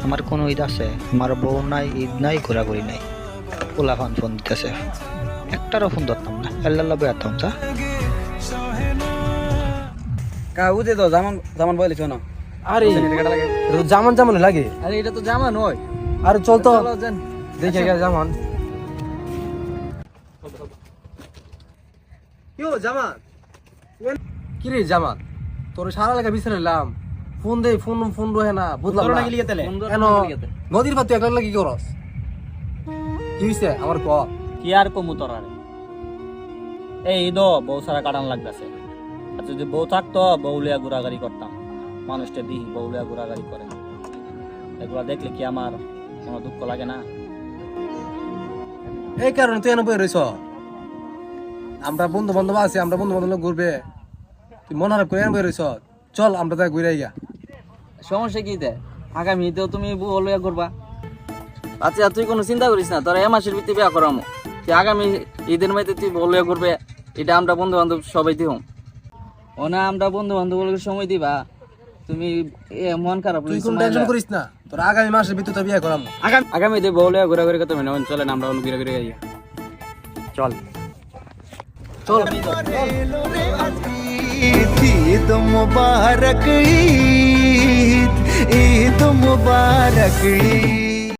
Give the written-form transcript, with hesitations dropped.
আমার কোনো ঈদ আছে, আমার বউ নাই, ঈদ নাই, ঘোরাঘুরি নাই, পোলা ফোন দিতেছে, একটারও ফোন ধরতাম না, আল্লাহ বেরতাম যা কাউতে তো জামান বলিস না। আরে এটা তো জামান লাগে। আরে এটা তো জামা নয়। আরে চল তো যান দেখে গেছে জামান। কি হলো জামান? কি রে জামান, তোর সারা লাগা বিছানা নিলাম, ফোন দে, ফোন রহে না, বুঝলাম না কেন নদীর পাতে একলা লাগি করস? কি হইছে আমার ক? কি আর কমু তোর আরে এই ঈদ বউ সারা কাটান লাগতেছে। আর যদি বউ থাকতো বউলিয়া ঘোরাঘুরি করতাম, মানুষটা দিই বউলিয়া ঘোরাঘুরি করে, এগুলা দেখলে কি আমার কোনো দুঃখ লাগে না? এই কারণে তুই এনে বই রইছ। আমরা বন্ধু বান্ধব আছি, আমরা বন্ধু বান্ধব ঘুরবে, তুই মন হারাপ করে এনে বই রইছ। চল আমরা তাই ঘুরে আইগা। সমস্যা কি দে? আগামী ঈদেও তুমি বউলিয়া করবা। আচ্ছা তুই কোনো চিন্তা করিস না, তোর এ মাসের ভিতরে বিয়া করামো। তুই আগামী ঈদের মধ্যে তুই বউলিয়া করবে, এটা আমরা বন্ধু বান্ধব সবাই দিও। ও না আমরা বন্ধু বান্ধবগুলোকে সময় দিবা, তুমি মন খারাপ তুই কোনো টেনশন করিস না, তোর আগামী মাসের ভিতরে তো বিয়া করাম। আগামী ঈদে বউলিয়া ঘোরাঘুরি করতে হবে না, চলেন আমরা অন্য ঘুরে ঘুরে যাই। চল চল ईद मुबारक ईद मुबारक ईद